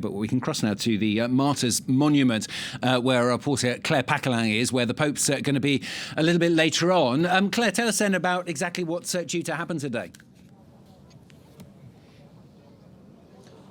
But we can cross now to the Martyrs Monument, where our reporter Claire Paccalin is, where the Pope's going to be a little bit later on. Claire, tell us then about exactly what's due to happen today.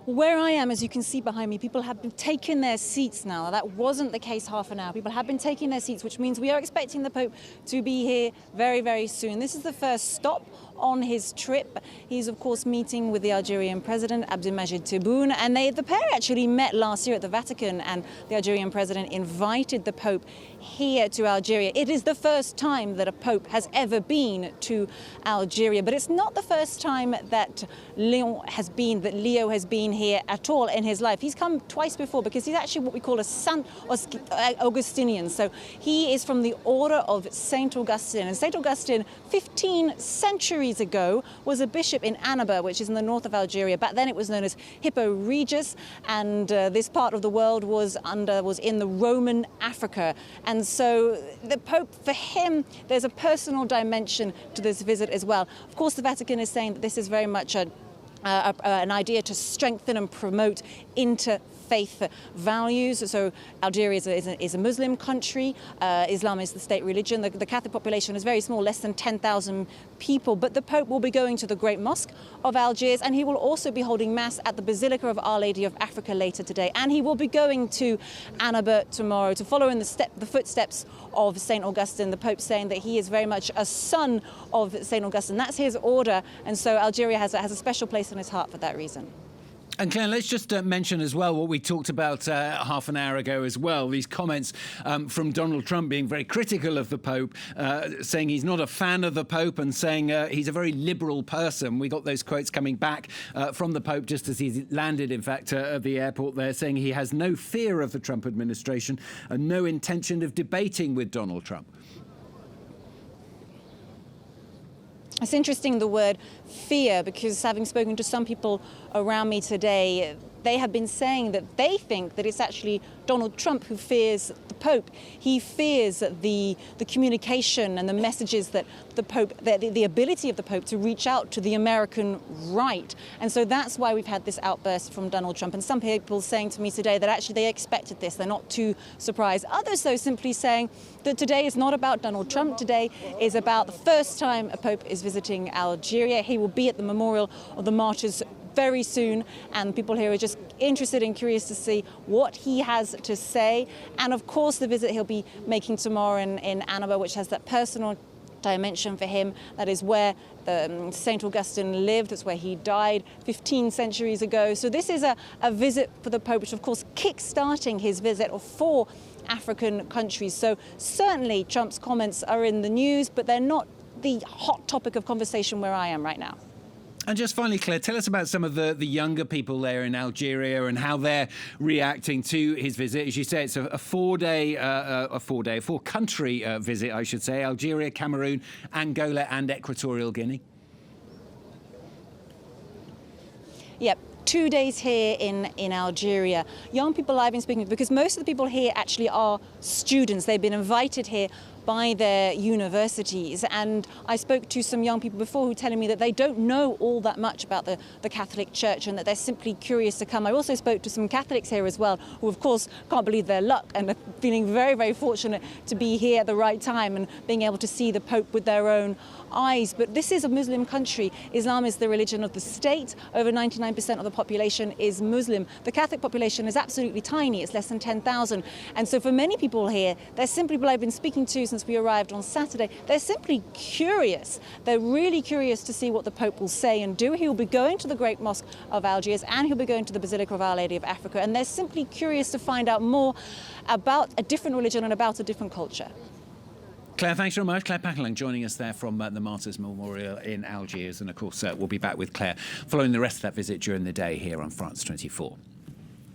Where I am, as you can see behind me, people have been taking their seats now. That wasn't the case half an hour. People have been taking their seats, which means we are expecting the Pope to be here very, very soon. This is the first stop on his trip. He's, of course, meeting with the Algerian president, Abdelmajid Tebboune, and the pair actually met last year at the Vatican, and the Algerian president invited the Pope here to Algeria. It is the first time that a Pope has ever been to Algeria, but it's not the first time that Leo has been here at all in his life. He's come twice before because he's actually what we call a Saint Augustinian. So he is from the order of Saint Augustine, and Saint Augustine, 15 centuries ago, was a bishop in Annaba, which is in the north of Algeria. Back then it was known as Hippo Regius, and this part of the world was in the Roman Africa. And so the Pope, for him, there's a personal dimension to this visit as well. Of course, the Vatican is saying that this is very much an idea to strengthen and promote interfaith values. So Algeria is a Muslim country. Islam is the state religion. The Catholic population is very small, less than 10,000 people. But the Pope will be going to the Great Mosque of Algiers, and he will also be holding Mass at the Basilica of Our Lady of Africa later today. And he will be going to Annaba tomorrow to follow in the footsteps of St. Augustine. The Pope saying that he is very much a son of St. Augustine. That's his order. And so Algeria has a special place in his heart for that reason. And Claire, let's just mention as well what we talked about half an hour ago as well, these comments from Donald Trump being very critical of the Pope, saying he's not a fan of the Pope and saying he's a very liberal person. We got those quotes coming back from the Pope just as he landed, in fact, at the airport there, saying he has no fear of the Trump administration and no intention of debating with Donald Trump. It's interesting, the word fear, because having spoken to some people around me today, they have been saying that they think that it's actually Donald Trump who fears the Pope. He fears the communication and the messages that the Pope, the ability of the Pope to reach out to the American right. And so that's why we've had this outburst from Donald Trump. And some people saying to me today that actually they expected this. They're not too surprised. Others, though, simply saying that today is not about Donald Trump. Today is about the first time a Pope is visiting Algeria. He will be at the Memorial of the Martyrs very soon, and people here are just interested and curious to see what he has to say. And of course the visit he'll be making tomorrow in Annaba, which has that personal dimension for him. That is where St. Augustine lived. That's where he died 15 centuries ago. So this is a visit for the Pope, which of course kick-starting his visit of 4 African countries. So certainly Trump's comments are in the news, but they're not the hot topic of conversation where I am right now. And just finally, Claire, tell us about some of the younger people there in Algeria and how they're reacting to his visit. As you say, it's a four-country visit, I should say. Algeria, Cameroon, Angola and Equatorial Guinea. Yep. 2 days here in Algeria. Young people I've been speaking to, because most of the people here actually are students. They've been invited here by their universities, and I spoke to some young people before who were telling me that they don't know all that much about the Catholic Church and that they're simply curious to come. I also spoke to some Catholics here as well, who of course can't believe their luck and are feeling very, very fortunate to be here at the right time and being able to see the Pope with their own eyes. But this is a Muslim country. Islam is the religion of the state. Over 99% of the population is Muslim. The Catholic population is absolutely tiny. It's less than 10,000. And so for many people here, they're simply people I've been speaking to since we arrived on Saturday. They're simply curious. They're really curious to see what the Pope will say and do. He will be going to the Great Mosque of Algiers and he'll be going to the Basilica of Our Lady of Africa. And they're simply curious to find out more about a different religion and about a different culture. Claire, thanks very much. Claire Paccalin joining us there from the Martyrs Memorial in Algiers. And of course, we'll be back with Claire following the rest of that visit during the day here on France 24.